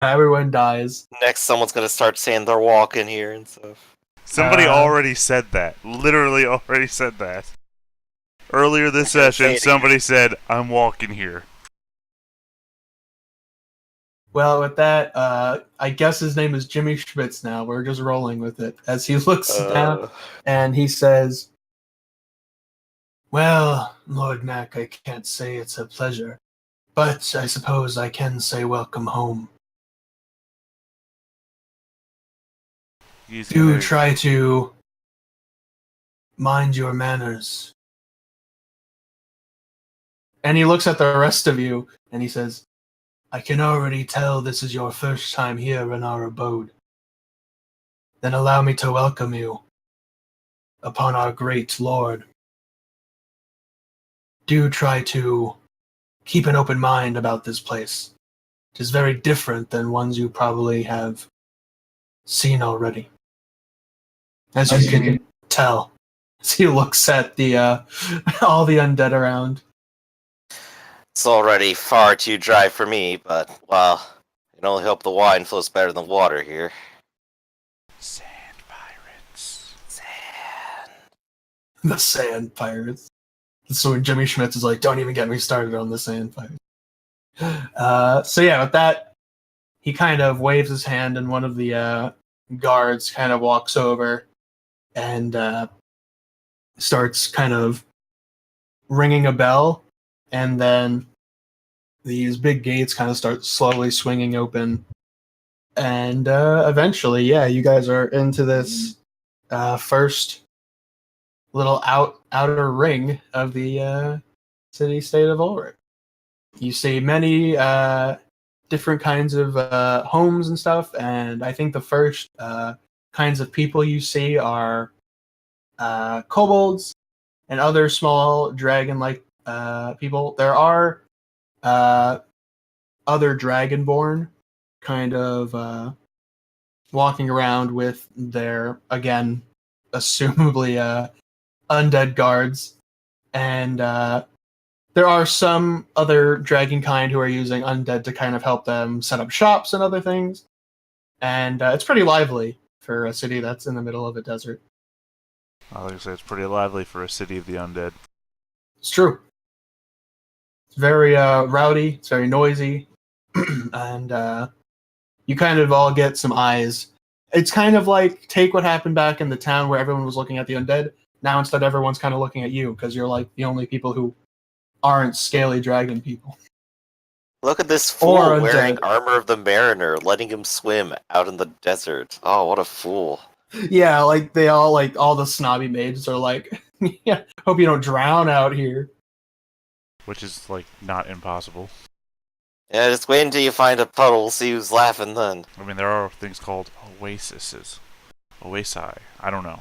everyone dies. Next, someone's gonna start saying they're walking here and stuff. Somebody already said that. Literally already said that. Earlier this session, somebody said, I'm walking here. Well, with that, I guess his name is Jimmy Schmitz now. We're just rolling with it. As he looks down and he says, well, Lord Mac, I can't say it's a pleasure, but I suppose I can say welcome home. Do try to mind your manners. And he looks at the rest of you and he says, I can already tell this is your first time here in our abode. Then allow me to welcome you upon our great Lord. Do try to keep an open mind about this place. It is very different than ones you probably have seen already. As you can tell, as he looks at the all the undead around. It's already far too dry for me, but, well, it only hope the wine flows better than water here. Sand pirates. Sand. The sand pirates. So when Jimmy Schmitz is like, don't even get me started on the sand pirates. So yeah, with that, he kind of waves his hand and one of the guards kind of walks over and starts kind of ringing a bell, and then these big gates kind of start slowly swinging open, and eventually, yeah, you guys are into this first little outer ring of the city-state of Ulric. You see many different kinds of homes and stuff, and I think the first kinds of people you see are kobolds and other small dragon-like people. There are other dragonborn kind of walking around with their, again, assumably undead guards, and there are some other dragon kind who are using undead to kind of help them set up shops and other things, and it's pretty lively for a city that's in the middle of a desert. I like to say it's pretty lively for a city of the undead. It's true. It's very rowdy, it's very noisy, and you kind of all get some eyes. It's kind of like, take what happened back in the town where everyone was looking at the undead. Now instead everyone's kind of looking at you, because you're like the only people who aren't scaly dragon people. Look at this fool wearing armor of the mariner, letting him swim out in the desert. Oh, what a fool. Yeah, like they all, like all the snobby maids are like, yeah, hope you don't drown out here. Which is, like, not impossible. Yeah, just wait until you find a puddle, see who's laughing then. I mean, there are things called oases. Oasi. I don't know.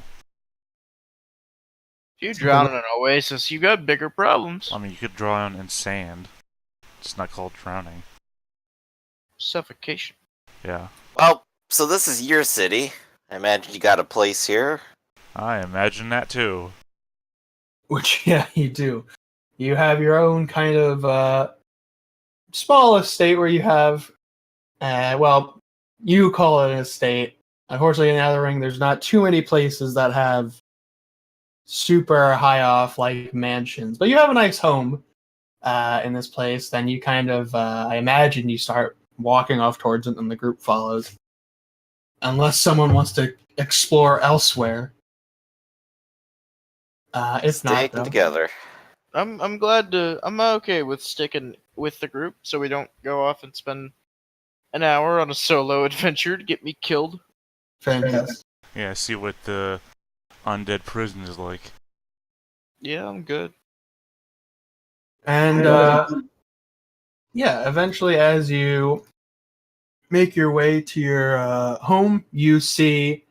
If you drown in an oasis, you got bigger problems. I mean, you could drown in sand. It's not called drowning. Suffocation. Yeah. Well, so this is your city. I imagine you got a place here. I imagine that too. Which, yeah, you do. You have your own kind of small estate where you have, well, you call it an estate. Unfortunately, in the Ring, there's not too many places that have super high off like mansions, but you have a nice home in this place. Then you kind of, I imagine, you start walking off towards it, and the group follows, unless someone wants to explore elsewhere. It's not sticking together. I'm glad to. I'm okay with sticking with the group, so we don't go off and spend an hour on a solo adventure to get me killed. Fantastic. Yeah, see what the undead prison is like. Yeah, I'm good. And yeah, eventually, as you make your way to your home, you see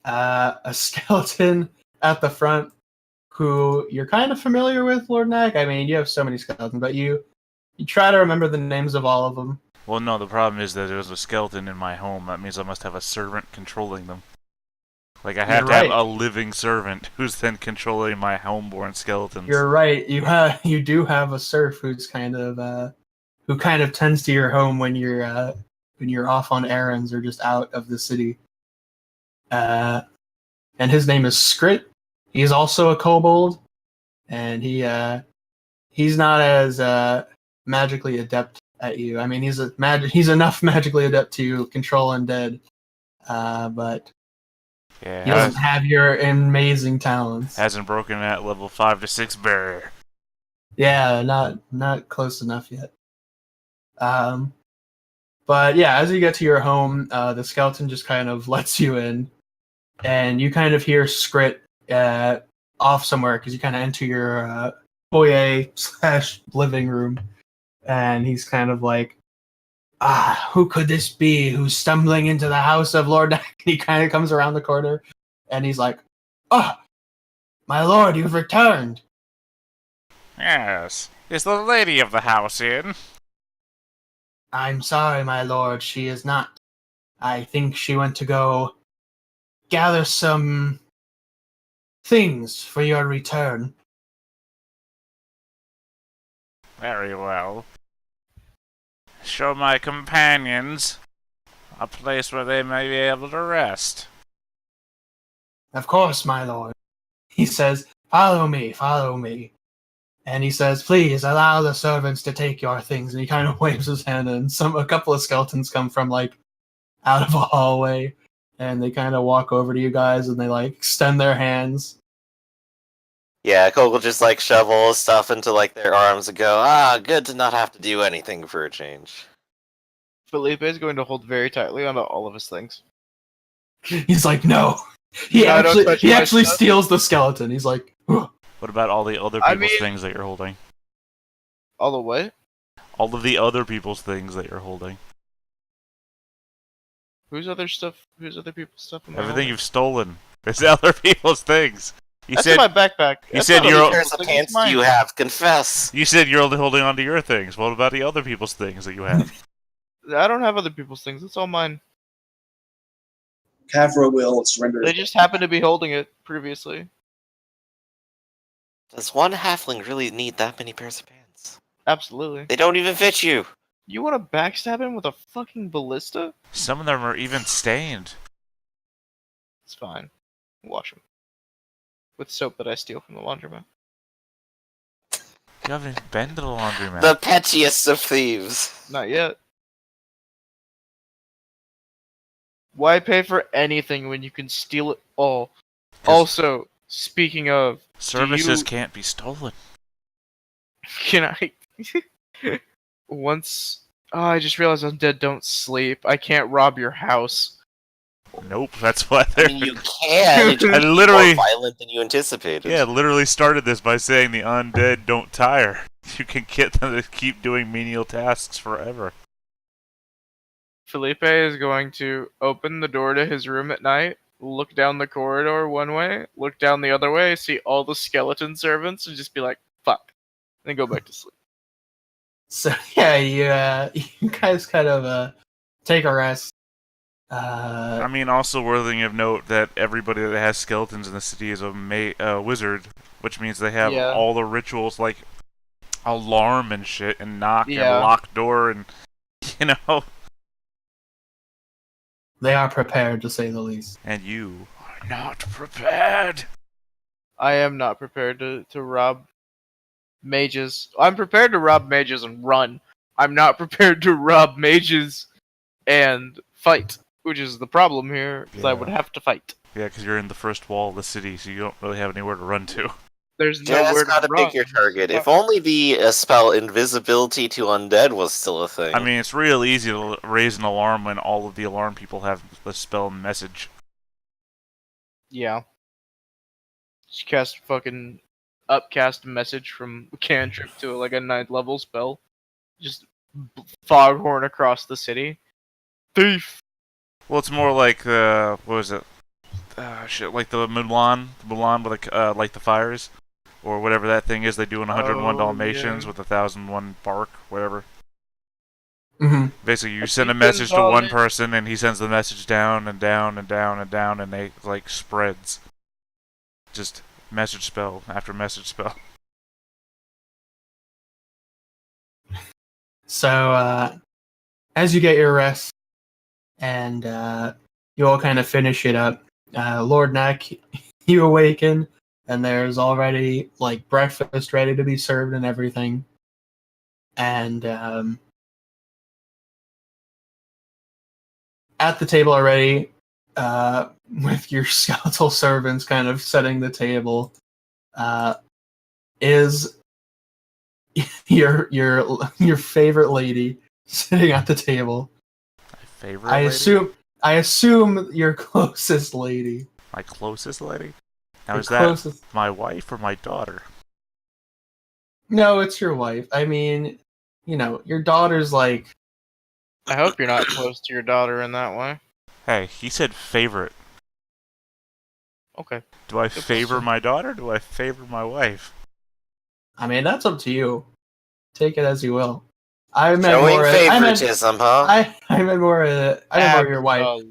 a skeleton at the front who you're kind of familiar with, Lord Knack. I mean, you have so many skeletons, but you try to remember the names of all of them. Well, no, the problem is that there's a skeleton in my home. That means I must have a servant controlling them. Like, I have to have a living servant who's then controlling my homeborn skeletons. You're right. You do have a serf who's kind of who kind of tends to your home when you're when you're off on errands or just out of the city. And his name is Skrit. He's also a kobold, and he's not as magically adept at you. I mean, he's enough magically adept to control undead, but Yeah, he doesn't have your amazing talents. hasn't broken that level 5 to 6 barrier. Yeah, not close enough yet. But yeah, as you get to your home, the skeleton just kind of lets you in, and you kind of hear Skrit off somewhere because you kind of enter your foyer / living room, and he's kind of like, who could this be who's stumbling into the house of Lord Nack? He kind of comes around the corner, and he's like, oh, my lord, you've returned. Yes. Is the lady of the house in? I'm sorry, my lord, she is not. I think she went to go gather some things for your return. Very well. Show my companions a place where they may be able to rest. Of course, my lord. He says, follow me, follow me. And he says, please allow the servants to take your things. And he kind of waves his hand, and a couple of skeletons come from like out of a hallway, and they kind of walk over to you guys, and they like extend their hands. Yeah, Cole will just like shovel stuff into like their arms and go, good to not have to do anything for a change. Felipe is going to hold very tightly onto all of his things. He's like, no. He No, don't touch my actually stuff. steals the skeleton. He's like, ugh. What about all the other I people's mean- things that you're holding? All the way? All of the other people's things that you're holding. Whose other stuff? Whose other people's stuff? Am I Everything holding? you've stolen. It's other people's things. You That's said in my backpack. you That's said not you're- other Pairs people's of things, pants it's mine. do you have? Confess. you said you're only holding onto your things. What about the other people's things that you have? I don't have other people's things. It's all mine. Kavra will surrender. They just happen to be holding it previously. Does one halfling really need that many pairs of pants? Absolutely. They don't even fit you. You want to backstab him with a fucking ballista? Some of them are even stained. It's fine. Wash them. With soap that I steal from the laundromat. You haven't been to the laundromat. The pettiest of thieves. Not yet. Why pay for anything when you can steal it all? 'Cause Also, speaking of, services you- can't be stolen. can I... Once... Oh, I just realized undead don't sleep. I can't rob your house. Nope, that's why I they're... mean, you can. It's I just literally- more violent than you anticipated. Yeah, literally started this by saying the undead don't tire. You can get them to keep doing menial tasks forever. Felipe is going to open the door to his room at night, look down the corridor one way, look down the other way, see all the skeleton servants, and just be like, fuck. Then go back to sleep. So yeah, you guys kind of take a rest. I mean, also worthy of note that everybody that has skeletons in the city is a wizard, which means they have Yeah. all the rituals like alarm and shit, and knock Yeah. and lock door, and you know. They are prepared, to say the least. And you are not prepared. I am not prepared to rob mages. I'm prepared to rob mages and run. I'm not prepared to rob mages and fight, which is the problem here, because I Yeah. would have to fight. Yeah, because you're in the first wall of the city, so you don't really have anywhere to run to. There's Just nowhere gotta to run. pick your target. If only the spell invisibility to undead was still a thing. I mean, it's real easy to raise an alarm when all of the alarm people have the spell message. Yeah. Just cast fucking upcast message from cantrip to like a 9th level spell. Just foghorn across the city. Thief. Well, it's more like what was it? Shit, like the Mulan with like the fires, or whatever that thing is. They do in 101 Oh, Dalmatians yeah. with 1001 bark, whatever. Mm-hmm. Basically, you I send a think message to involved one in- person, and he sends the message down and down and down and down, and they like spreads. Just message spell after message spell. So as you get your rest, and you all kind of finish it up. Lord Neck, you awaken, and there's already like breakfast ready to be served and everything. And at the table already, with your skeletal servants kind of setting the table, is your favorite lady sitting at the table. My favorite lady? I assume your closest lady. My closest lady? Now, Your is that closest- my wife or my daughter? No, it's your wife. I mean, your daughter's like. I hope you're not close to your daughter in that way. Hey, he said favorite. Okay. Do I favor my daughter or do I favor my wife? I mean, that's up to you. Take it as you will. I meant Showing more. favoritism, huh? I meant more. I meant more your wife.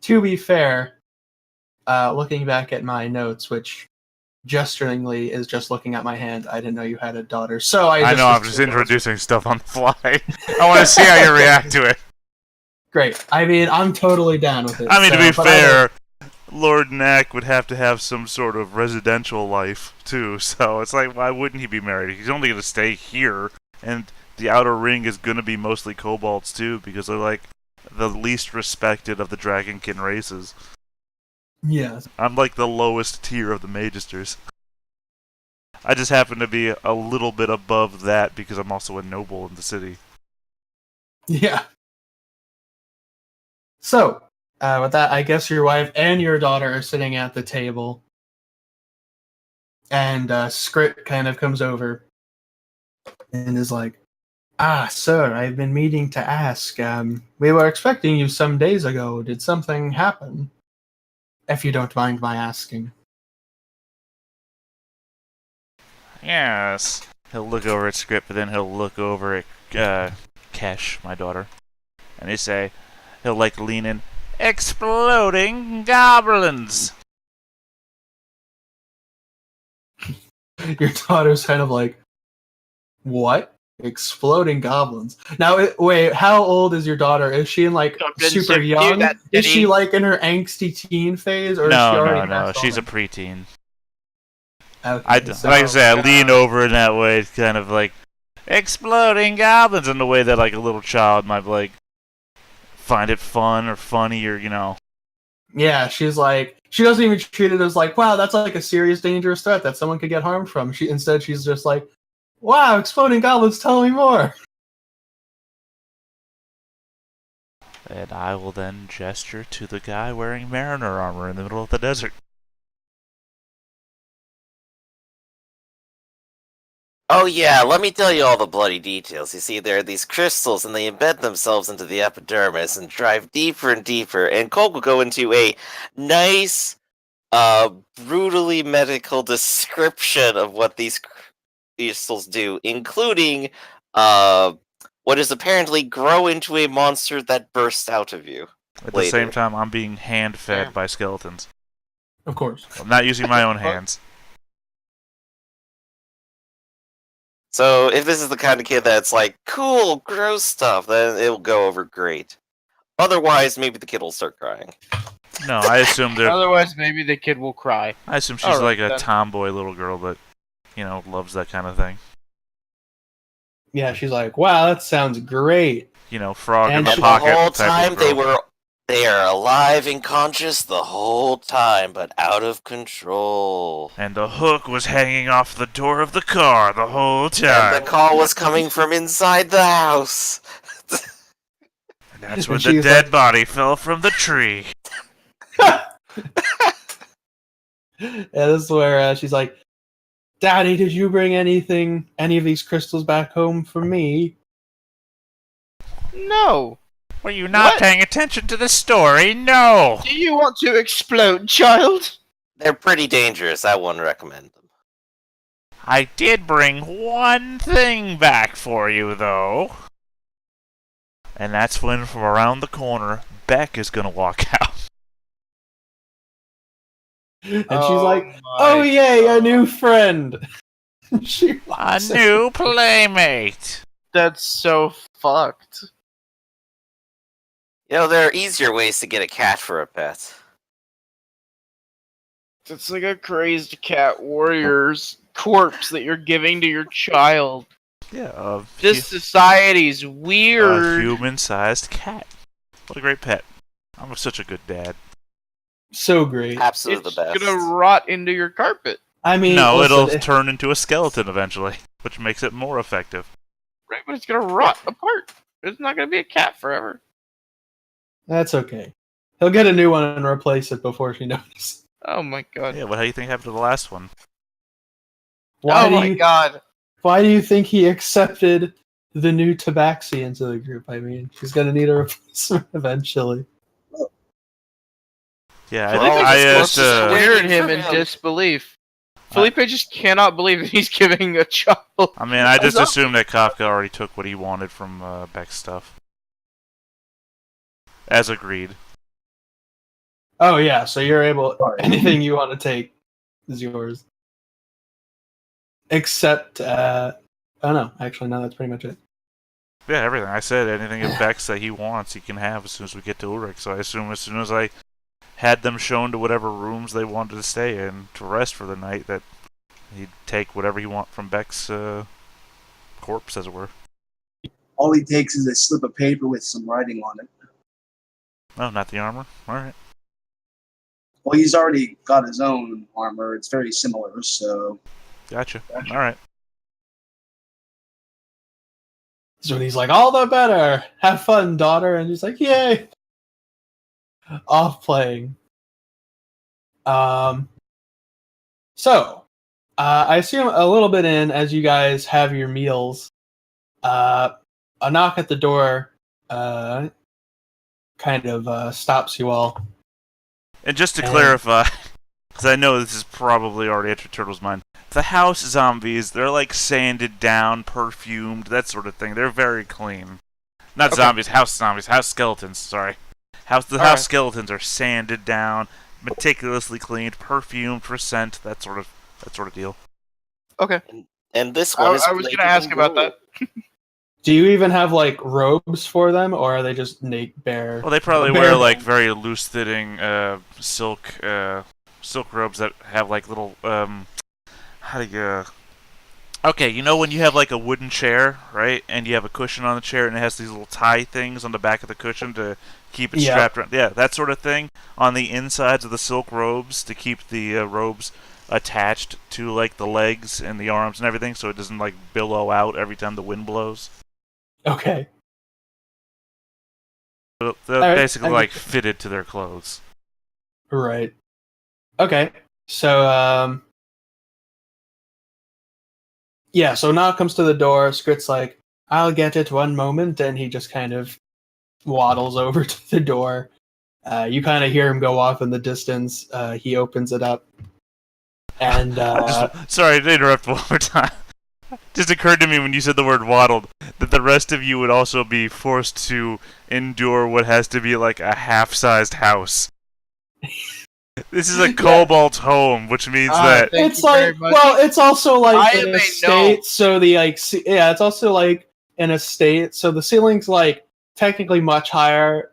To be fair, looking back at my notes, which gesturingly is just looking at my hand, I didn't know you had a daughter. So I know I'm just introducing stuff on the fly. I want to see how you react to it. Great. I mean, I'm totally down with it. I mean, to be but fair, Lord Nack would have to have some sort of residential life, too. So it's like, why wouldn't he be married? He's only going to stay here, and the outer ring is going to be mostly kobolds, too, because they're, like, the least respected of the dragonkin races. Yes. I'm, like, the lowest tier of the magisters. I just happen to be a little bit above that because I'm also a noble in the city. Yeah. So, with that, I guess your wife and your daughter are sitting at the table. And Skrit kind of comes over and is like, sir, I've been meaning to ask. We were expecting you some days ago. Did something happen? If you don't mind my asking. Yes. He'll look over at Skrit, but then he'll look over at Kesh, my daughter. And he'll like lean in, exploding goblins! Your daughter's kind of like, what? Exploding goblins. Now, wait, how old is your daughter? Is she in like super young? Is she like in her angsty teen phase, or is she already No. She's a preteen. Okay, Like I said, I lean over in that way, kind of like exploding goblins in the way that like a little child might like find it fun or funny or Yeah, she's like, she doesn't even treat it as like, wow, that's like a serious, dangerous threat that someone could get harmed from. Instead, she's just like, wow, exploding goblins, tell me more. And I will then gesture to the guy wearing mariner armor in the middle of the desert. Oh yeah, let me tell you all the bloody details. You see, there are these crystals, and they embed themselves into the epidermis and drive deeper and deeper. And Cole will go into a nice, brutally medical description of what these crystals do, including, what is apparently grow into a monster that bursts out of you. At the same time, I'm being hand-fed by skeletons. Of course. I'm not using my own hands. So, if this is the kind of kid that's like, cool, gross stuff, then it'll go over great. Otherwise, maybe the kid will start crying. No, I assume they're... Otherwise, maybe the kid will cry. I assume she's like a tomboy little girl that, loves that kind of thing. Yeah, she's like, wow, that sounds great. Frog in And the the pocket. whole type time of girl. they are alive and conscious the whole time, but out of control. And the hook was hanging off the door of the car the whole time. And the call was coming from inside the house. And that's when the dead body fell from the tree. Yeah, this is where she's like, Daddy, did you bring any of these crystals back home for me? No. Were you not paying attention to the story? No. Do you want to explode, child? They're pretty dangerous. I wouldn't recommend them. I did bring one thing back for you, though. And that's when, from around the corner, Beck is gonna walk out. And she's like, oh yay, a new friend. A new playmate. That's so fucked. There are easier ways to get a cat for a pet. It's like a crazed cat warrior's corpse that you're giving to your child. Yeah, This society's a weird. human-sized cat. What a great pet. I'm such a good dad. So great. Absolutely It's the best. gonna rot into your carpet. I mean, No, listen, it'll turn into a skeleton eventually, which makes it more effective. Right, but it's gonna rot apart. It's not gonna be a cat forever. that's okay. He'll get a new one and replace it before she notices. Oh my god. Yeah, what? How do you think happened to the last one? Why oh my god. Why do you think he accepted the new Tabaxi into the group? I mean, she's gonna need a replacement eventually. Yeah, Well, I this corpse just is Stared waiting him for in him. disbelief. Felipe just cannot believe that he's giving a child. I mean, I just Huzzah. assumed that Kafka already took what he wanted from Beck's stuff. As agreed. Oh yeah, so you're able. Anything you want to take is yours, except. Oh no, actually no, that's pretty much it. Yeah, everything. I said anything of Beck's that he wants, he can have as soon as we get to Ulric. So I assume as soon as I had them shown to whatever rooms they wanted to stay in to rest for the night, that he'd take whatever he want from Beck's corpse, as it were. All he takes is a slip of paper with some writing on it. No, not the armor. All right. Well, he's already got his own armor. It's very similar, so... Gotcha. All right. So he's like, all the better. Have fun, daughter. And she's like, yay. Off playing. So, I assume a little bit in as you guys have your meals, a knock at the door kind of stops you all. And just to And- clarify, because I know this is probably already at your turtle's mind, the house zombies, they're like sanded down, perfumed, that sort of thing. They're very clean. Not Okay. house skeletons, sorry. House Alright. skeletons are sanded down, meticulously cleaned, perfumed for scent, that sort of deal. Okay. And this I one is was plated gonna ask in about gold. that. Do you even have like robes for them, or are they just naked bare? Well, they probably bare- wear like very loose-fitting silk robes that have like little how do you? Okay, you know when you have like a wooden chair, right? And you have a cushion on the chair, and it has these little tie things on the back of the cushion to keep it Yeah. strapped around. Yeah, that sort of thing on the insides of the silk robes to keep the robes attached to like the legs and the arms and everything, so it doesn't like billow out every time the wind blows. Okay. So they're Alright, basically I like get it. fitted to their clothes. Right. Okay. So, yeah, so now comes to the door. Skrit's like, I'll get it one moment, and he just kind of waddles over to the door. You kind of hear him go off in the distance. He opens it up. And, Sorry to interrupt one more time. Just occurred to me when you said the word waddled that the rest of you would also be forced to endure what has to be like a half-sized house. This is a kobold's home, which means that Thank it's you very like, much. well, it's also like I an am a estate, gnome. so the like, yeah, it's also like an estate, so the ceiling's like technically much higher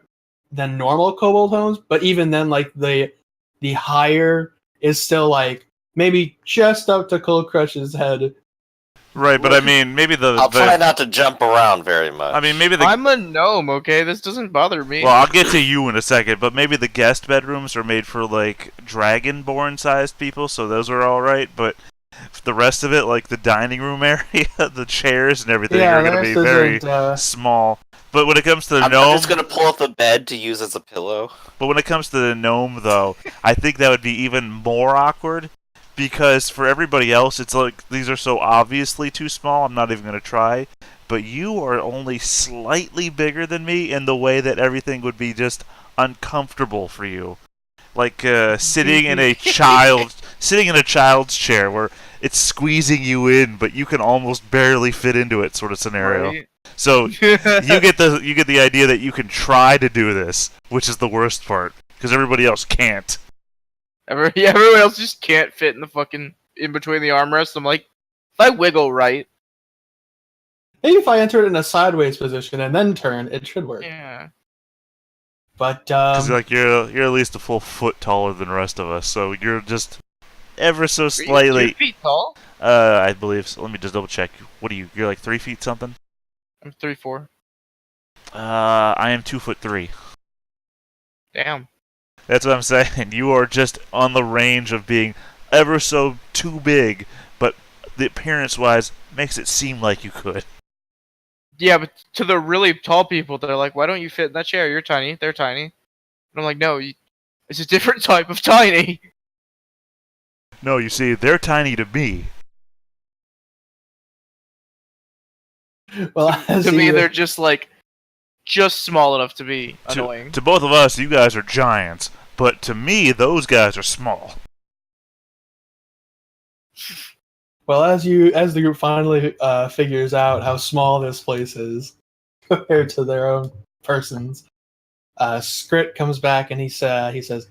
than normal kobold homes, but even then, like the higher is still like maybe just up to Cold Crush's head. right, but I mean maybe I'll try not to jump around very much. I mean maybe the I'm a gnome, okay? This doesn't bother me. well, I'll get to you in a second, but maybe the guest bedrooms are made for like dragonborn sized people, so those are all right, but the rest of it, like the dining room area, the chairs and everything, Yeah, are going to this be very isn't, small. But when it comes to the I'm gnome, just gonna pull up the bed to use as a pillow. but when it comes to the gnome, though, I think that would be even more awkward because for everybody else, it's like these are so obviously too small. I'm not even going to try. But you are only slightly bigger than me in the way that everything would be just uncomfortable for you, like sitting in a child's chair where it's squeezing you in, but you can almost barely fit into it, sort of scenario. Right. So you get the idea that you can try to do this, which is the worst part because everybody else can't. Everyone else just can't fit in the fucking in between the armrests. I'm like, if I wiggle right, maybe if I enter it in a sideways position and then turn, it should work. yeah. But Because like you're at least a full foot taller than the rest of us, so you're just ever so Are you slightly. 2 feet tall? I believe. So. Let me just double check. What are you? You're like 3 feet something. I'm 3'4". I am 2'3". Damn. That's what I'm saying. You are just on the range of being ever so too big, but the appearance-wise makes it seem like you could. Yeah, but to the really tall people, they're like, "Why don't you fit in that chair? You're tiny. They're tiny." And I'm like, "No, it's a different type of tiny." No, you see, they're tiny to me. well, To me, they're just small enough to be annoying. To both of us, you guys are giants, but to me, those guys are small. well, as the group finally figures out how small this place is compared to their own persons, Skrit comes back and he says,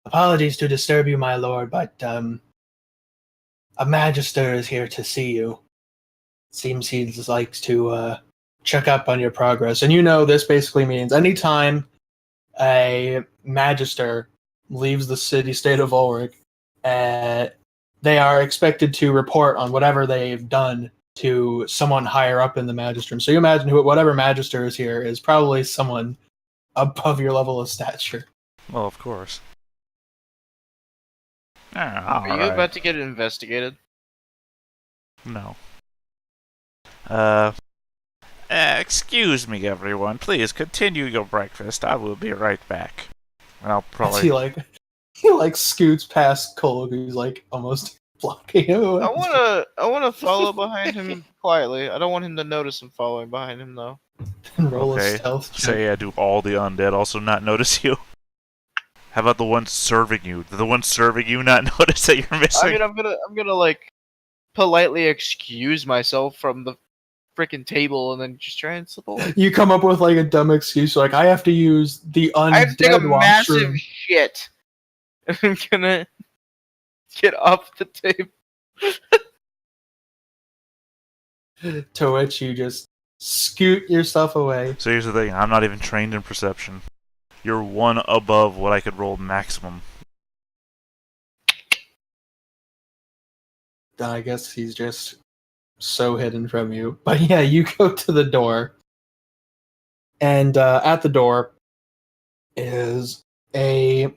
"Apologies to disturb you, my lord, but a magister is here to see you. Seems he likes to check up on your progress." And this basically means anytime a magister leaves the city-state of Ulric, they are expected to report on whatever they've done to someone higher up in the magistrum. So you imagine whatever magister is here is probably someone above your level of stature. Well, of course. Are you about to get investigated? No. Excuse me, everyone. Please continue your breakfast. I will be right back. And I'll probably. He scoots past Cole, who's almost blocking him away. I wanna follow behind him quietly. I don't want him to notice I'm following behind him though. Roll a Okay. stealth check. Say I do all the undead also not notice you. How about the one serving you? Did the one serving you not notice that you're missing? I mean, I'm gonna politely excuse myself from the freaking table and then just try and slip away. You come up with a dumb excuse, I have to use the undead I have to take a massive washroom. shit. And I'm gonna get off the table. To which you just scoot yourself away. So here's the thing, I'm not even trained in perception. You're one above what I could roll maximum. Then I guess he's just so hidden from you. But yeah, you go to the door. And at the door is a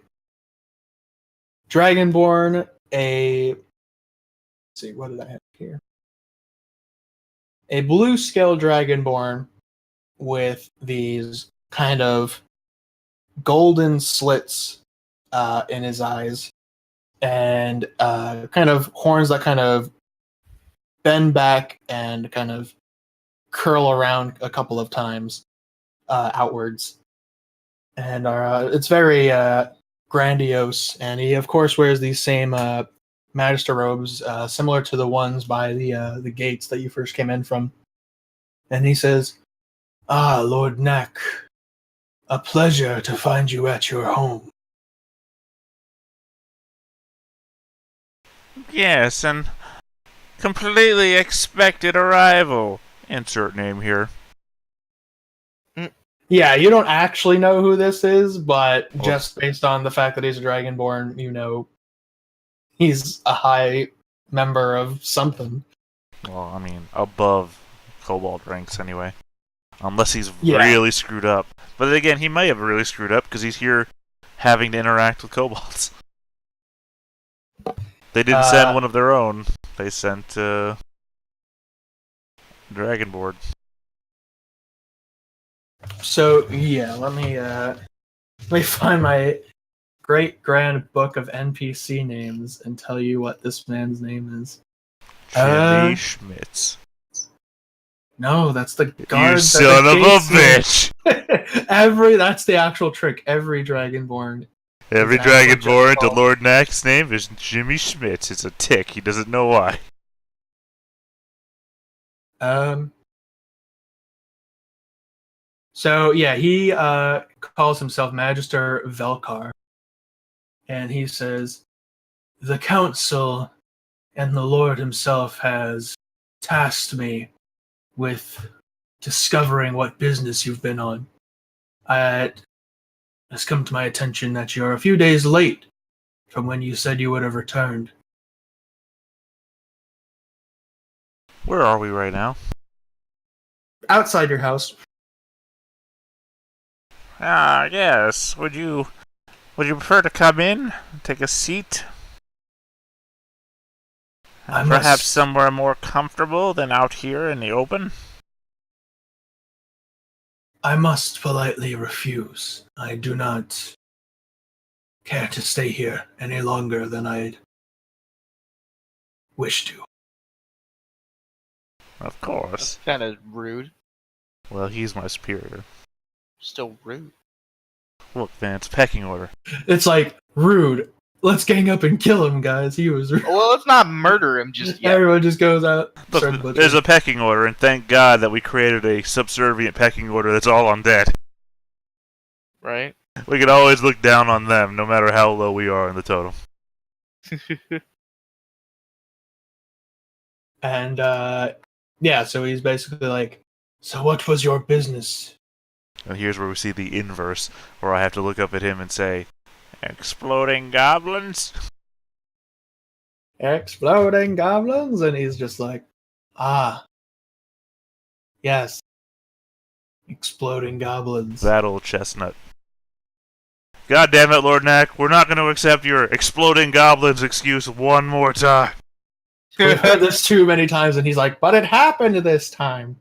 Dragonborn, let's see, what did I have here? A blue scale Dragonborn with these kind of golden slits in his eyes and kind of horns that kind of bend back and kind of curl around a couple of times outwards. And it's very grandiose, and he of course wears these same magister robes similar to the ones by the gates that you first came in from. And he says, "Ah, Lord Neck, a pleasure to find you at your home." Yes, and completely expected arrival. Insert name here. Yeah, you don't actually know who this is, but just based on the fact that he's a Dragonborn, he's a high member of something. Well, I mean, above Kobold ranks anyway. Unless he's really screwed up. But then again, he may have really screwed up because he's here having to interact with kobolds. They didn't send one of their own. They sent Dragonborn. So yeah, let me find my great grand book of NPC names and tell you what this man's name is. Jimmy Schmitz. No, that's the guard. You son of a bitch! That's the actual trick. Every Dragonborn. Every Dragonborn to Lord Knack's name is Jimmy Schmitz. It's a tick. He doesn't know why. So yeah, he calls himself Magister Velkar, and he says, "The council and the Lord himself has tasked me with discovering what business you've been on. has come to my attention that you're a few days late from when you said you would have returned. Where are we right now? Outside your house. Ah, yes. Would you prefer to come in, take a seat? I Perhaps must- somewhere more comfortable than out here in the open? I must politely refuse. I do not care to stay here any longer than I'd wish to. Of course. That's kind of rude. Well, he's my superior. Still rude. Look, man, it's pecking order. It's like, rude. Let's gang up and kill him, guys. He was rude. Well, let's not murder him just yet. Everyone just goes out. starts Look, butchering. there's a pecking order, and thank God that we created a subservient pecking order that's all undead. Right? We can always look down on them, no matter how low we are in the totem. And, yeah, so he's basically like, so what was your business? And here's where we see the inverse, where I have to look up at him and say, "Exploding goblins?" Exploding goblins? And he's just like, ah, yes. Exploding goblins. That old chestnut. God damn it, Lord Knack, we're not going to accept your exploding goblins excuse one more time. We've heard this too many times, and he's like, but it happened this time.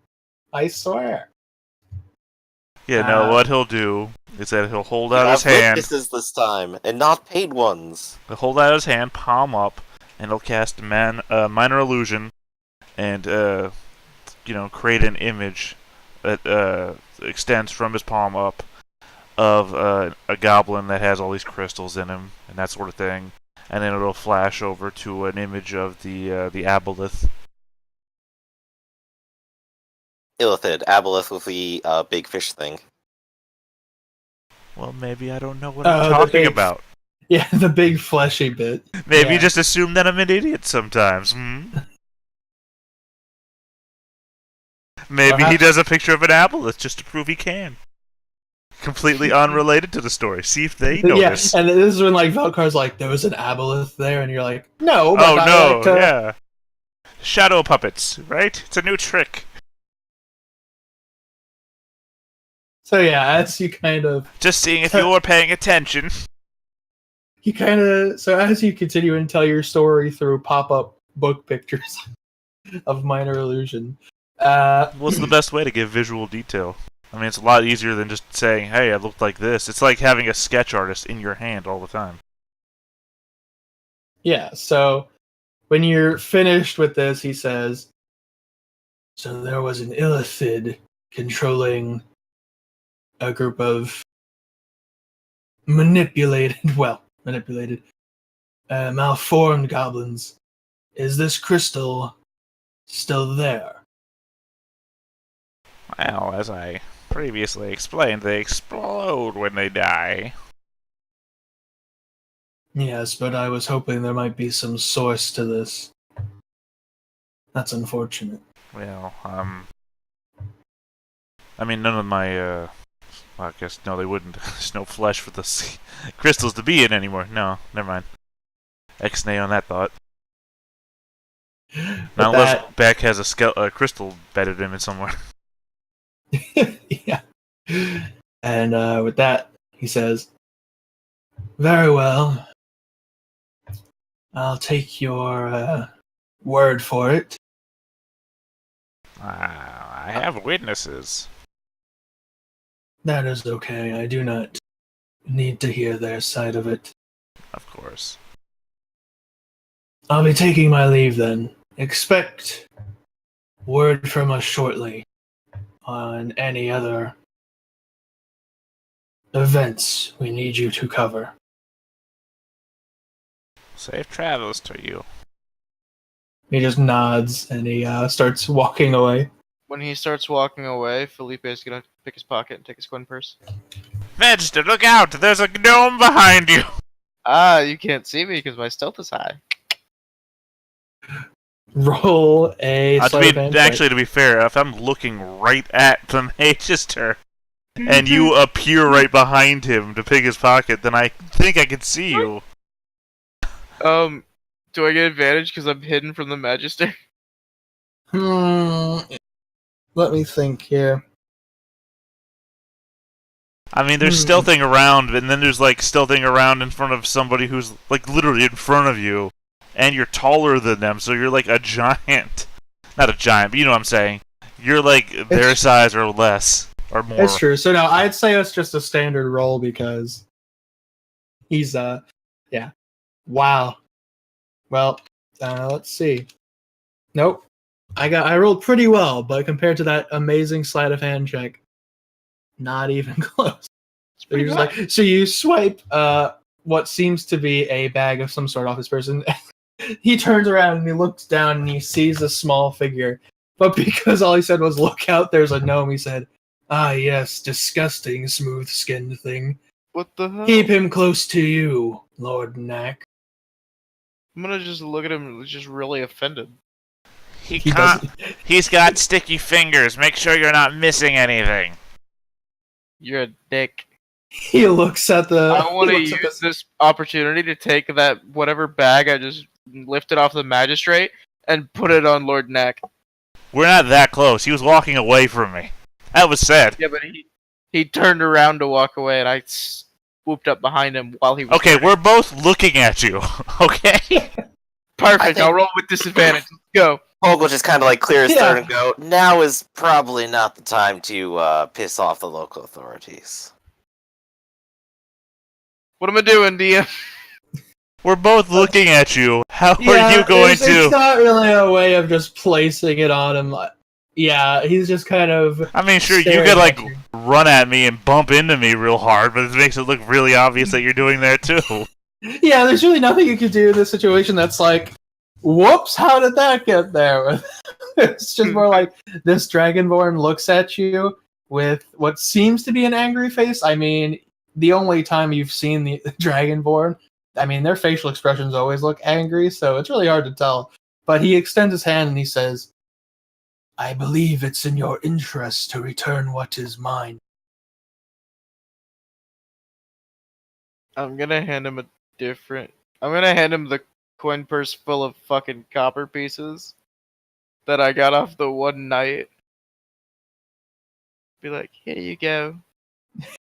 I swear. Yeah, no, what he'll do is that he'll hold out his I've hand, witnesses this time, and not paid ones. he'll hold out his hand, palm up, and he'll cast minor illusion, and, create an image that extends from his palm up of a goblin that has all these crystals in him, and that sort of thing. And then it'll flash over to an image of the aboleth. Illithid, Aboleth with the big fish thing. Well, maybe I don't know what I'm the talking big- about. Yeah, the big fleshy bit. Maybe you yeah. just assume that I'm an idiot sometimes. Maybe he does a picture of an aboleth just to prove he can. Completely unrelated to the story. See if they notice. Yeah, and this is when like Velkar's like, there was an aboleth there, and you're like, no. But Oh I no, like to- yeah. Shadow puppets, right? It's a new trick. So yeah, as you kind of, Just seeing if you're paying attention. so as you continue and tell your story through pop-up book pictures of minor illusion, What's the best way to give visual detail? I mean, it's a lot easier than just saying, hey, I looked like this. It's like having a sketch artist in your hand all the time. yeah, so when you're finished with this, he says, so there was an illithid controlling a group of manipulated, malformed goblins. Is this crystal still there? Well, as I previously explained, they explode when they die. Yes, but I was hoping there might be some source to this. That's unfortunate. Well, I mean, none of my, well, I guess, no, they wouldn't. There's no flesh for the crystals to be in anymore. No, never mind. X-nay on that thought. Not unless Beck has a crystal bedded in it somewhere. Yeah. And with that, he says, very well. I'll take your word for it. I have witnesses. That is okay. I do not need to hear their side of it. Of course. I'll be taking my leave then. Expect word from us shortly on any other events we need you to cover. Safe travels to you. He just nods and he starts walking away. When he starts walking away, Felipe is gonna pick his pocket and take his coin purse. Vegeter, look out! There's a gnome behind you! Ah, you can't see me because my stealth is high. Roll a sleight of hand check. Actually, to be fair, if I'm looking right at the Magister, and you appear right behind him to pick his pocket, then I think I can see you. Do I get advantage because I'm hidden from the Magister? Let me think here. I mean, there's stealthing around, and then there's like stealthing around in front of somebody who's like literally in front of you, and you're taller than them, so you're like a giant. Not a giant, but you know what I'm saying. You're like their size or less, or more. It's true. So no, I'd say it's just a standard roll because he's yeah. Wow. Well, let's see. Nope. I rolled pretty well, but compared to that amazing sleight of hand check, not even close. So you're just like, so you swipe what seems to be a bag of some sort off this person. He turns around and he looks down and he sees a small figure. But because all he said was, "Look out, there's a gnome," he said, "Ah, yes, disgusting smooth-skinned thing. What the hell? Keep him close to you, Lord Knack." I'm gonna just look at him, just really offended. He's got sticky fingers. Make sure you're not missing anything. You're a dick. He looks at the. I want to he looks at use this opportunity to take that whatever bag I just lifted off the magistrate and put it on Lord Knack. We're not that close. He was walking away from me. That was sad. Yeah, but he turned around to walk away, and I swooped up behind him while he was. Okay, we're both looking at you. Okay. Perfect. I'll roll with disadvantage. Let's go. Hulk will just kind of like clear his throat and go, "Now is probably not the time to piss off the local authorities." What am I doing, DM? We're both looking at you. How are you going to? It's not really a way of just placing it on him. Yeah, he's just kind of. I mean, sure, you could like run at me and bump into me real hard, but it makes it look really obvious that you're doing that too. Yeah, there's really nothing you could do in this situation that's like, whoops, how did that get there? It's just more like this Dragonborn looks at you with what seems to be an angry face. I mean, the only time you've seen the Dragonborn, I mean, their facial expressions always look angry, so it's really hard to tell. But he extends his hand and he says, "I believe it's in your interest to return what is mine." I'm gonna hand him the coin purse full of fucking copper pieces that I got off the one night. Be like, here you go.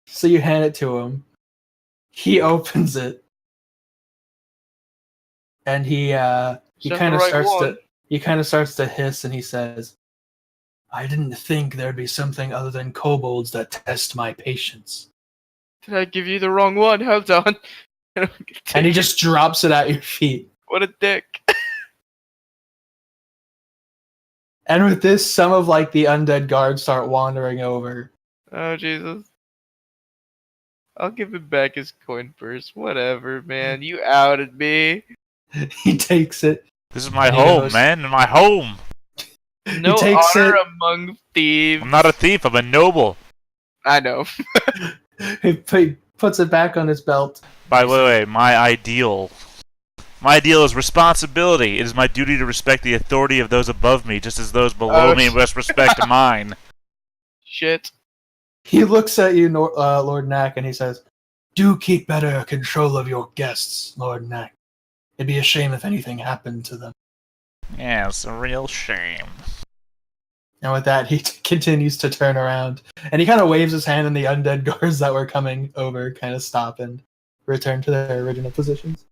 So you hand it to him. He opens it. And he kind of starts to hiss and he says, "I didn't think there'd be something other than kobolds that test my patience." Did I give you the wrong one? Hold on. And he just drops it at your feet. What a dick. And with this, some of like the undead guards start wandering over. Oh, Jesus. I'll give him back his coin purse. Whatever, man. You outed me. He takes it. This is my home, man. My home. No honor among thieves. I'm not a thief. I'm a noble. I know. He puts it back on his belt. By the way, my ideal is responsibility. It is my duty to respect the authority of those above me, just as those below me must respect mine. Shit. He looks at you, Lord Knack, and he says, "Do keep better control of your guests, Lord Knack. It'd be a shame if anything happened to them." Yeah, it's a real shame. And with that, he continues to turn around. And he kind of waves his hand, and the undead guards that were coming over kind of stop and return to their original positions.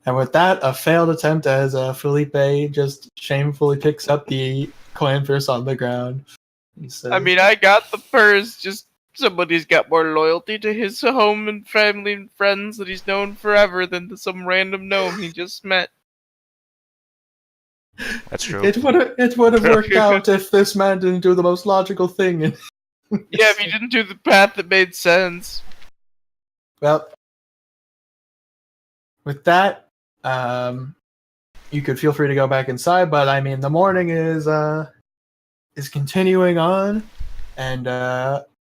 And with that, a failed attempt as Felipe just shamefully picks up the coin purse on the ground. He says, I mean, I got the purse, just somebody's got more loyalty to his home and family and friends that he's known forever than to some random gnome he just met. That's true. It would have worked out if this man didn't do the most logical thing. Yeah, if he didn't do the path that made sense. Well, with that, you could feel free to go back inside. But I mean, the morning is continuing on, and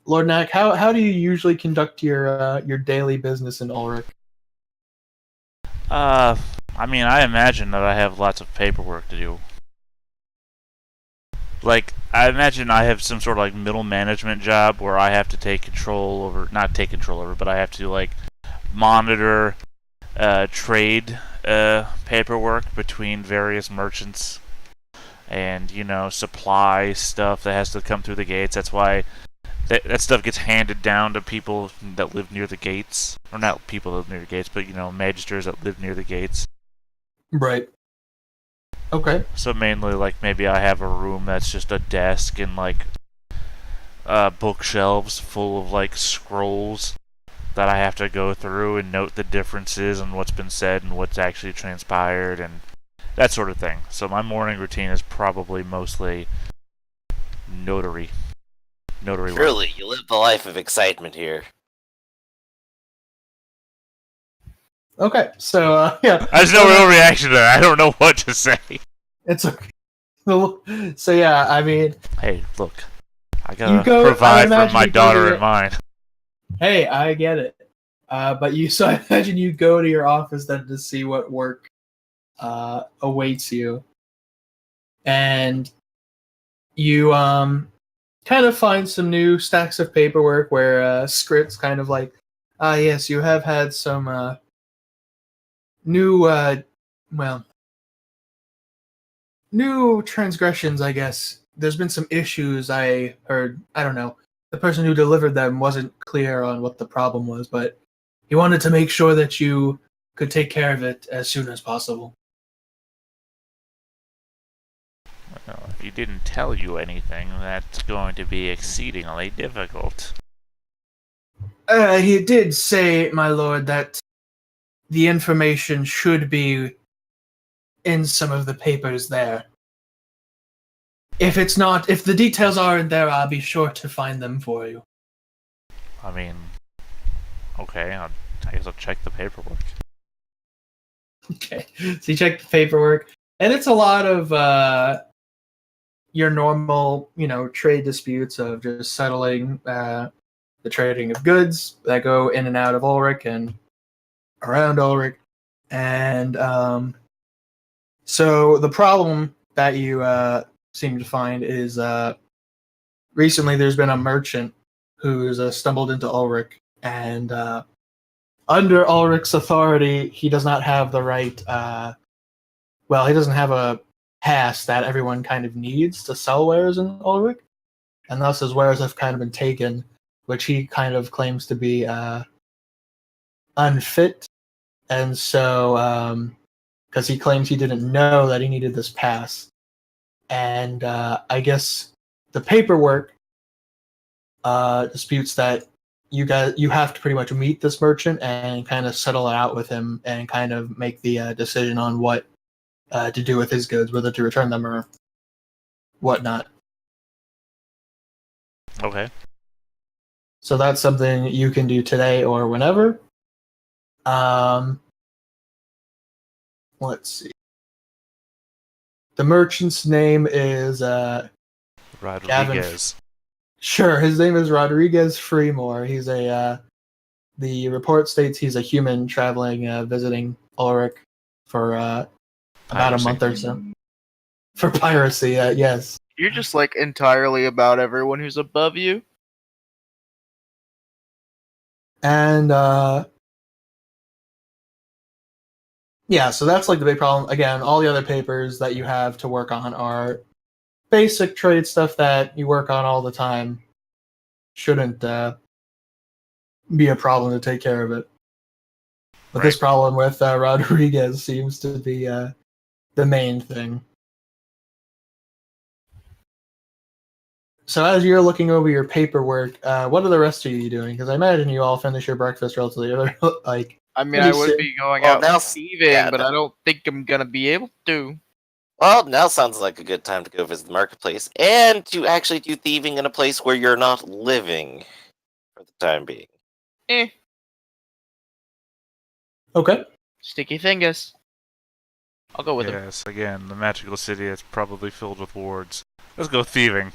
Lord Knack, how do you usually conduct your daily business in Ulric? I mean, I imagine that I have lots of paperwork to do. Like, I imagine I have some sort of like middle management job where I have to take control over, not take control over, but I have to like monitor trade paperwork between various merchants and, supply stuff that has to come through the gates. That's why that stuff gets handed down to people that live near the gates. Or not people that live near the gates, but, magisters that live near the gates. Right. Okay. So mainly, like, maybe I have a room that's just a desk and, like, bookshelves full of, like, scrolls that I have to go through and note the differences and what's been said and what's actually transpired and that sort of thing. So my morning routine is probably mostly notary work. Truly, you live the life of excitement here. Okay. So yeah. There's no real reaction there. I don't know what to say. It's okay. So yeah, I mean, Hey, look. I You gotta go- I provide for imagine my you go daughter to and mine. hey, I get it. So I imagine you go to your office then to see what work awaits you, and you kind of find some new stacks of paperwork where scripts kind of like, yes, you have had some new new transgressions, I guess. There's been some issues I heard. I don't know. The person who delivered them wasn't clear on what the problem was, but he wanted to make sure that you could take care of it as soon as possible. Well, if he didn't tell you anything, that's going to be exceedingly difficult. He did say, my lord, that the information should be in some of the papers there. If it's not, if the details aren't there, I'll be sure to find them for you. I mean, okay, I guess I'll check the paperwork. Okay, so you check the paperwork, and it's a lot of your normal, trade disputes of just settling the trading of goods that go in and out of Ulric and around Ulric. And so the problem that you seem to find is recently there's been a merchant who's stumbled into Ulric, and under Ulric's authority, he does not have the right. He doesn't have a pass that everyone kind of needs to sell wares in Ulric, and thus his wares have kind of been taken, which he kind of claims to be unfit, and so because he claims he didn't know that he needed this pass, and I guess the paperwork disputes that you have to pretty much meet this merchant and kind of settle it out with him and kind of make the decision on what to do with his goods, whether to return them or whatnot. Okay. So that's something you can do today or whenever. Let's see. The merchant's name is Rodriguez. Gavin. Sure, his name is Rodriguez Freemore. He's the report states he's a human traveling, visiting Ulric for about a month or so. For piracy, yes. You're just like entirely about everyone who's above you. And yeah, so that's like the big problem. Again, all the other papers that you have to work on are basic trade stuff that you work on all the time. Shouldn't be a problem to take care of it. But Right. this problem with Rodriguez seems to be the main thing. So as you're looking over your paperwork, what are the rest of you doing? Because I imagine you all finish your breakfast relatively early. Like, I mean, What do I you would say? be going Well, out now- thieving, yeah, but no. I don't think I'm gonna be able to. Well, now sounds like a good time to go visit the marketplace and to actually do thieving in a place where you're not living for the time being. okay. Sticky fingers. I'll go with him. Yes, again, the magical city that's probably filled with wards. Let's go thieving.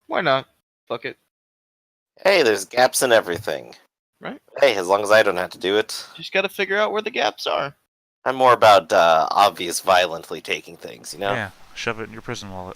Why not? Fuck it. Hey, there's gaps in everything. Right. Hey, as long as I don't have to do it. Just gotta figure out where the gaps are. I'm more about obvious violently taking things, you know? Yeah, shove it in your prison wallet.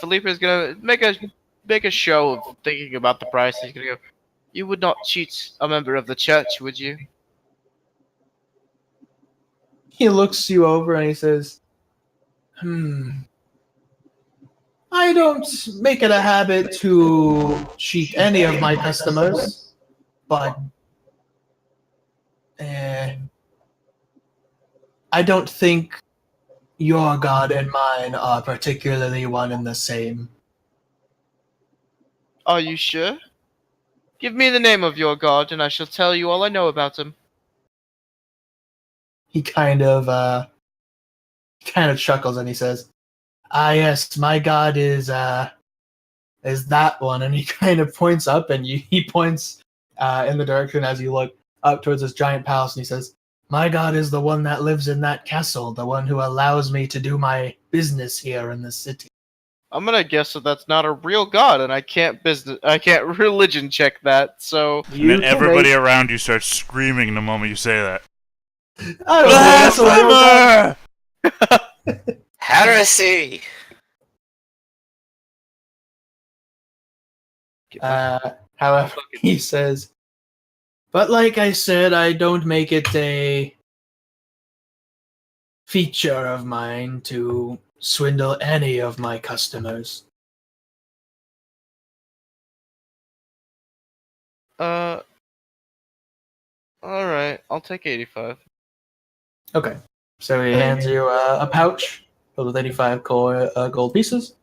Felipe is gonna make a show of thinking about the price. He's gonna go. You would not cheat a member of the church, would you? He looks you over and he says, I don't make it a habit to cheat any of my customers, but I don't think your god and mine are particularly one and the same. Are you sure? Give me the name of your god, and I shall tell you all I know about him. He kind of chuckles and he says, "Ah, yes, my god is that one." And he kind of points up, and he points in the direction as you look up towards this giant palace, and he says, "My god is the one that lives in that castle, the one who allows me to do my business here in the city." I'm gonna guess that that's not a real god, and I can't religion check that. So And then everybody around you starts screaming the moment you say that. I don't know, that's a real god. Heresy! However, he says, "But like I said, I don't make it a feature of mine to swindle any of my customers." all right, I'll take 85. Okay, so he hands you a pouch filled with 85 gold pieces.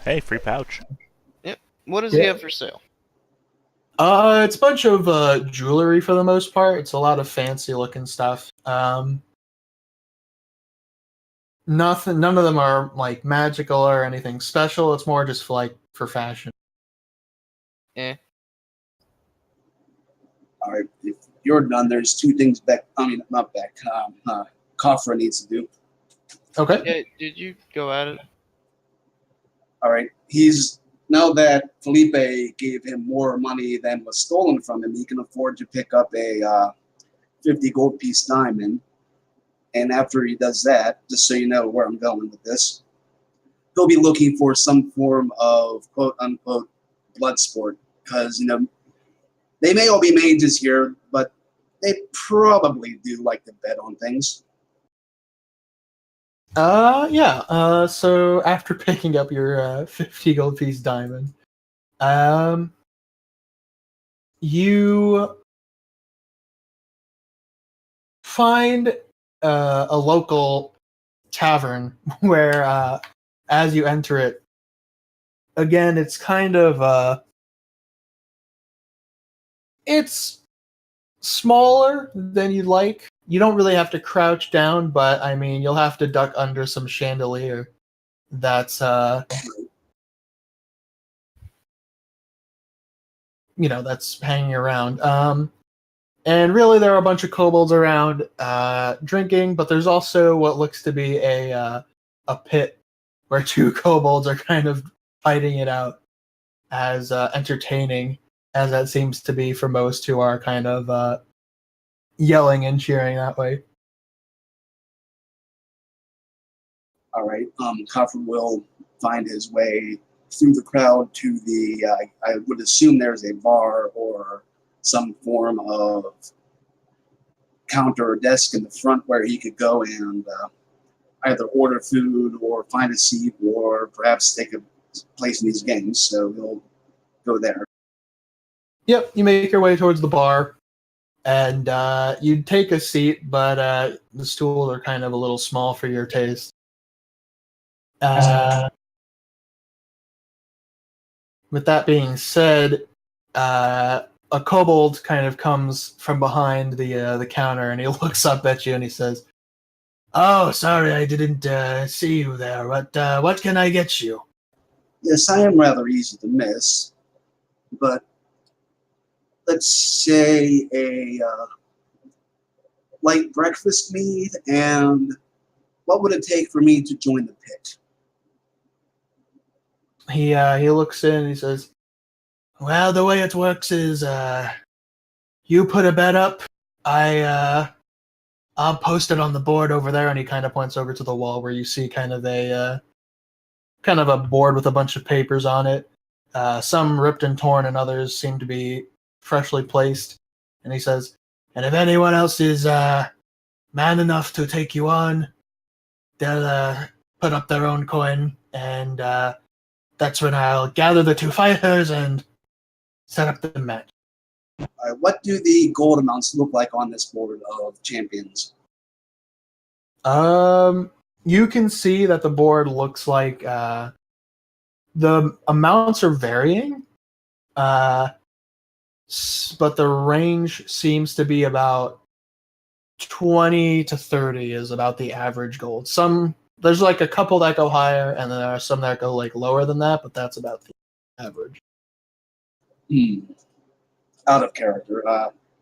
Hey, free pouch. What does he have for sale? It's a bunch of jewelry for the most part. It's a lot of fancy looking stuff. None of them are like magical or anything special. It's more just for fashion. Eh. All right, if you're done, there's two things not Beck. Kafra needs to do. Okay. Yeah, did you go at it? All right, now that Felipe gave him more money than was stolen from him, he can afford to pick up a 50 gold piece diamond. And after he does that, just so you know where I'm going with this, he'll be looking for some form of quote unquote blood sport, because they may all be mages here, but they probably do like to bet on things. Yeah. So after picking up your 50 gold piece diamond, you find a local tavern where, as you enter it, again, it's kind of it's smaller than you'd like. You don't really have to crouch down, but I mean, you'll have to duck under some chandelier that's that's hanging around. And really, there are a bunch of kobolds around drinking, but there's also what looks to be a pit where two kobolds are kind of fighting it out, as entertaining as that seems to be for most who are kind of yelling and cheering that way. All right, Kafra will find his way through the crowd to the. I would assume there's a bar or some form of counter or desk in the front where he could go and either order food or find a seat or perhaps take a place in these games. So he'll go there. Yep, you make your way towards the bar, and you take a seat, but the stools are kind of a little small for your taste. With that being said, a kobold kind of comes from behind the counter, and he looks up at you and he says, "Oh, sorry, I didn't see you there. What can I get you?" Yes, I am rather easy to miss, but let's say a light breakfast mead, and what would it take for me to join the pit? He looks in and he says, "Well, the way it works is you put a bet up, I'll post it on the board over there," and he kind of points over to the wall where you see kind of kind of a board with a bunch of papers on it. Some ripped and torn, and others seem to be freshly placed. And he says, "And if anyone else is man enough to take you on, they'll put up their own coin, and that's when I'll gather the two fighters and set up the match." What do the gold amounts look like on this board of champions? You can see that the board looks like the amounts are varying, but the range seems to be about 20 to 30 is about the average gold. There's like a couple that go higher, and then there are some that go like lower than that, but that's about the average. Out of character.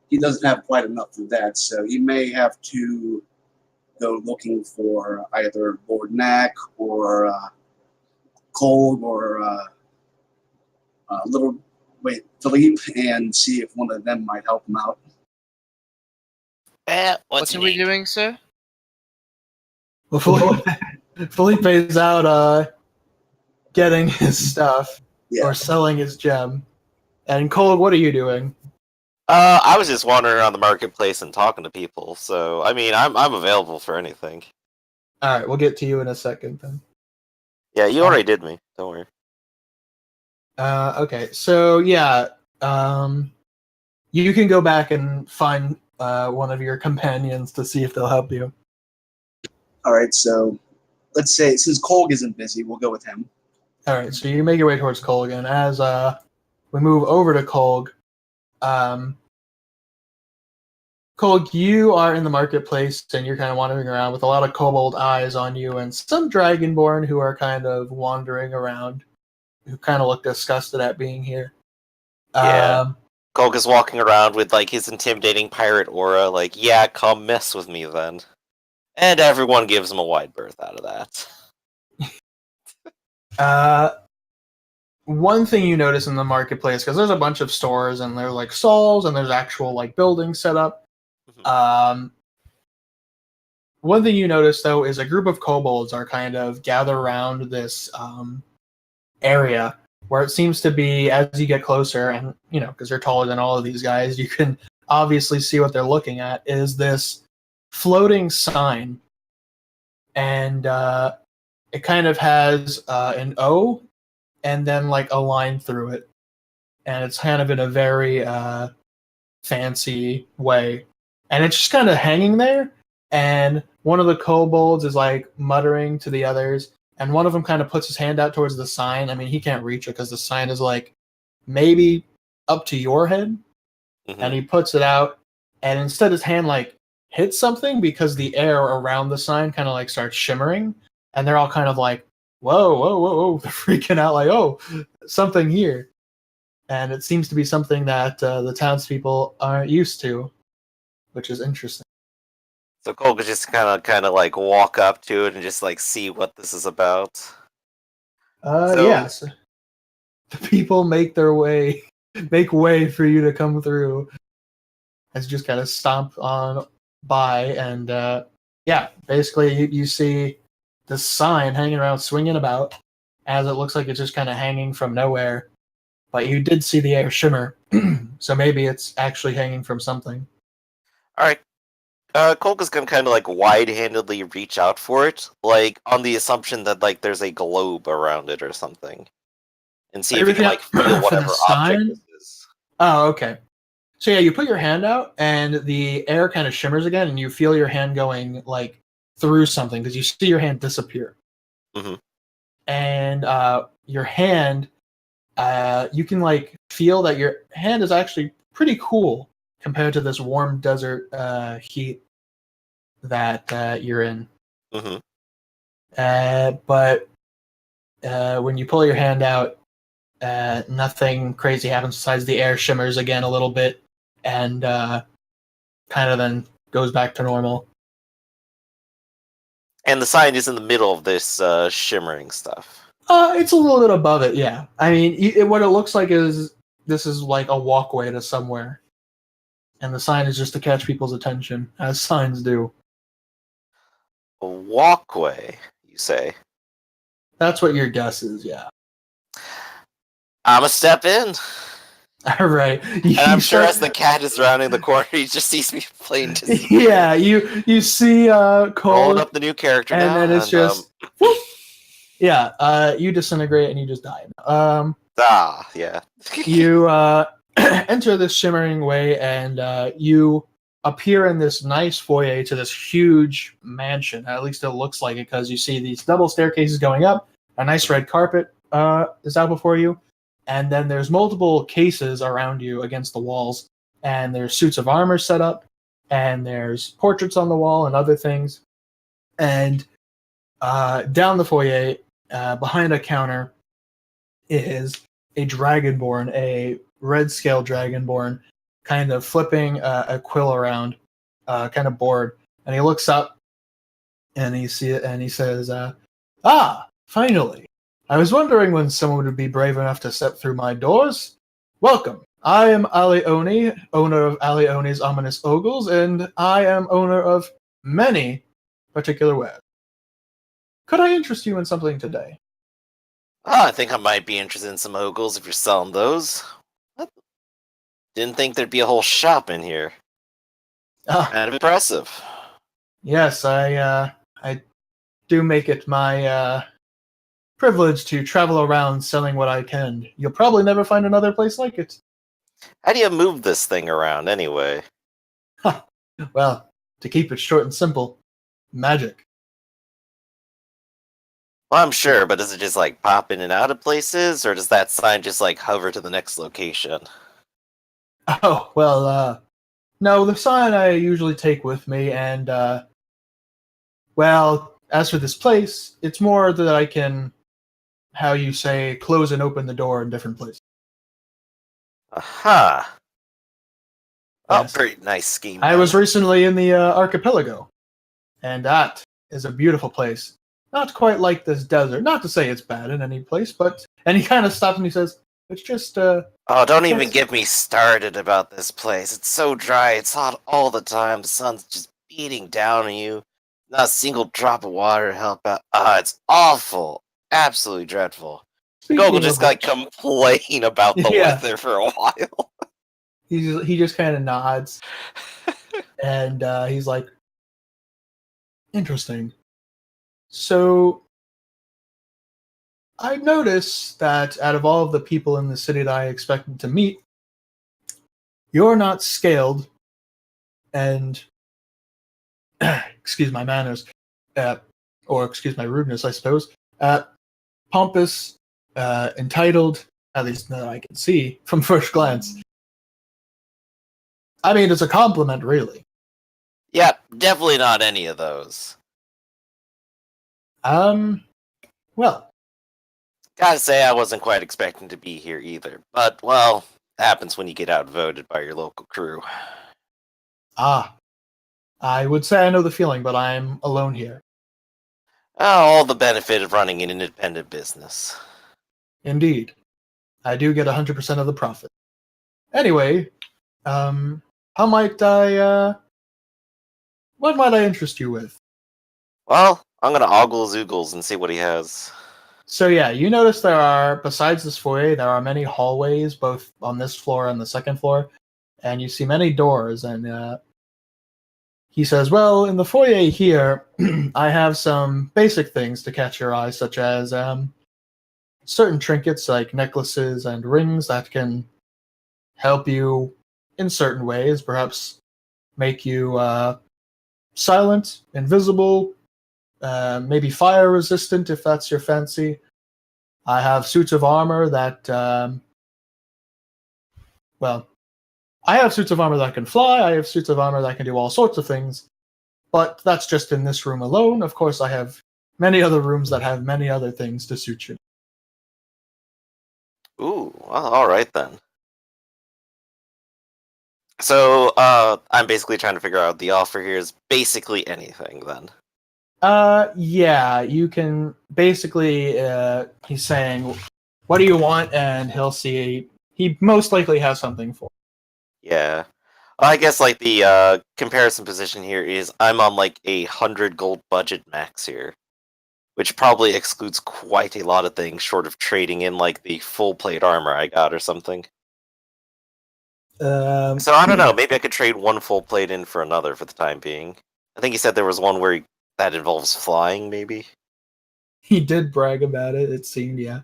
He doesn't have quite enough for that, so he may have to go looking for either Lord Knack or Cold or Philippe, and see if one of them might help him out. What's are we your name? doing, sir? Well, Felipe's out getting his stuff Yeah. or selling his gem. And Cole, what are you doing? I was just wandering around the marketplace and talking to people. So I mean, I'm available for anything. All right, we'll get to you in a second then. Yeah, you already did me. Don't worry. Okay, so yeah, you can go back and find one of your companions to see if they'll help you. All right, so let's say since Kolg isn't busy, we'll go with him. All right, so you make your way towards Kolg, and as we move over to Kolg, Kolg, you are in the marketplace, and you're kind of wandering around with a lot of kobold eyes on you, and some dragonborn who are kind of wandering around, who kind of look disgusted at being here. Yeah. Golg is walking around with like his intimidating pirate aura, like, yeah, come mess with me then. And everyone gives him a wide berth out of that. One thing you notice in the marketplace, because there's a bunch of stores and there's like stalls and there's actual like buildings set up. One thing you notice though is a group of kobolds are kind of gathered around this area where it seems to be, as you get closer, and you know, because they're taller than all of these guys, you can obviously see what they're looking at, is this floating sign. And it kind of has an O and then like a line through it. And it's kind of in a very fancy way. And it's just kind of hanging there. And one of the kobolds is like muttering to the others. And one of them kind of puts his hand out towards the sign. I mean, he can't reach it because the sign is like maybe up to your head. Mhm. And he puts it out. And instead his hand like hits something because the air around the sign kind of like starts shimmering. And they're all kind of like, whoa, whoa, whoa, whoa. They're freaking out like, oh, something here. And it seems to be something that the townspeople aren't used to, which is interesting. So Cole could just kind of like walk up to it and just like see what this is about. Yes. The people make way for you to come through. As you just kind of stomp on by, and basically you see this sign hanging around, swinging about, as it looks like it's just kind of hanging from nowhere. But you did see the air shimmer, so maybe it's actually hanging from something. All right. Kolk is gonna kind of like wide-handedly reach out for it, like on the assumption that like there's a globe around it or something, and see if he can like feel for the whatever sign? object this is. Oh, okay. So yeah, you put your hand out, and the air kind of shimmers again, and you feel your hand going like through something because you see your hand disappear. Mm-hmm. And your hand, you can like feel that your hand is actually pretty cool compared to this warm desert heat that you're in. Mm-hmm. But when you pull your hand out, nothing crazy happens besides the air shimmers again a little bit and kind of then goes back to normal. And the sign is in the middle of this shimmering stuff. It's a little bit above it, yeah. I mean, what it looks like is this is like a walkway to somewhere. And the sign is just to catch people's attention, as signs do. A walkway, you say? That's what your guess is, yeah. I'ma step in. All right. And I'm sure as the cat is rounding the corner, he just sees me playing dis- Yeah, you see Cole, rolling up the new character and now, then it's and, just whoop. Yeah, you disintegrate and you just die. yeah. You enter this shimmering way, and you appear in this nice foyer to this huge mansion. At least it looks like it, because you see these double staircases going up. A nice red carpet is out before you, and then there's multiple cases around you against the walls, and there's suits of armor set up, and there's portraits on the wall and other things. And down the foyer, behind a counter, is a dragonborn, a red scale dragonborn, kind of flipping a quill around, kind of bored. And he looks up, and he says, finally! I was wondering when someone would be brave enough to step through my doors. Welcome. I am Alioni, owner of Alioni's Ominous Ogles, and I am owner of many particular wares. Could I interest you in something today? I think I might be interested in some ogles if you're selling those. What? Didn't think there'd be a whole shop in here. Kind of impressive. Yes, I do make it my privilege to travel around selling what I can. You'll probably never find another place like it. How do you move this thing around anyway? Well, to keep it short and simple, magic. Well, I'm sure, but does it just like pop in and out of places, or does that sign just like hover to the next location? Oh, well, no, the sign I usually take with me, and, well, as for this place, it's more that I can, how you say, close and open the door in different places. Aha. Oh, Yes. pretty nice scheme. I then. was recently in the archipelago, and that is a beautiful place. Not quite like this desert. Not to say it's bad in any place, but... And he kind of stops and he says, it's just, Oh, don't even yes. get me started about this place. It's so dry, it's hot all the time, the sun's just beating down on you. Not a single drop of water to help out. It's awful. Absolutely dreadful. Speaking Gogo of just which- like complain about the Yeah. weather for a while. he just kind of nods, and he's like, interesting. So, I noticed that out of all of the people in the city that I expected to meet, you're not scaled, and excuse my manners, or excuse my rudeness, I suppose, pompous, entitled, at least that I can see from first glance. I mean, it's a compliment, really. Yep, definitely not any of those. Well, Gotta say, I wasn't quite expecting to be here either. But, well, happens when you get outvoted by your local crew. I would say I know the feeling, but I'm alone here. Oh, all the benefit of running an independent business. Indeed. I do get 100% of the profit. Anyway, how might I, what might I interest you with? Well, I'm gonna ogle Zoogles and see what he has. So yeah, you notice there are, besides this foyer, there are many hallways, both on this floor and the second floor, and you see many doors, and he says, well, in the foyer here, I have some basic things to catch your eye, such as certain trinkets like necklaces and rings that can help you in certain ways, perhaps make you silent, invisible, maybe fire resistant if that's your fancy. I have suits of armor that, I have suits of armor that can fly, I have suits of armor that can do all sorts of things, but that's just in this room alone. Of course, I have many other rooms that have many other things to suit you. Ooh, well, alright then. So, I'm basically trying to figure out the offer here is basically anything then. Yeah, you can basically, he's saying, what do you want? And he'll see, he most likely has something for. Yeah. I guess like the comparison position here is I'm on like 100 gold budget max here. which probably excludes quite a lot of things, short of trading in like the full plate armor I got or something. So I don't know. Maybe I could trade one full plate in for another for the time being. I think he said there was one where that involves flying, maybe. He did brag about it. It seemed, yeah.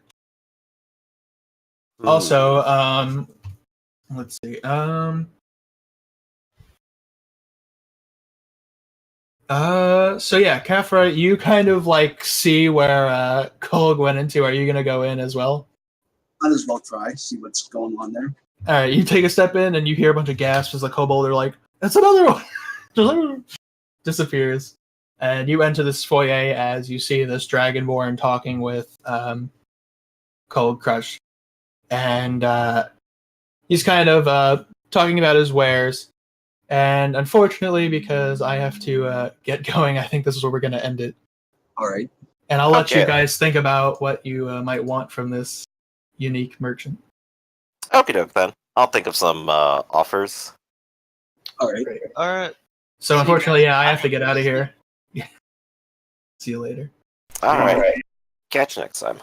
Ooh. Also, let's see. So yeah, Kafra, you kind of like see where Kolg went into. Are you gonna go in as well? Might as well try, see what's going on there. All right, you take a step in, and you hear a bunch of gasps as the kobold are like, "That's another one!" Disappears, and you enter this foyer as you see this dragonborn talking with Cold Crush, and he's kind of talking about his wares. And unfortunately, because I have to get going, I think this is where we're going to end it. All right. And I'll let you Okay. guys think about what you might want from this unique merchant. Okie doke then. I'll think of some offers. All right. All right. So unfortunately, yeah, I have to get out of here. See you later. All right. Catch you next time.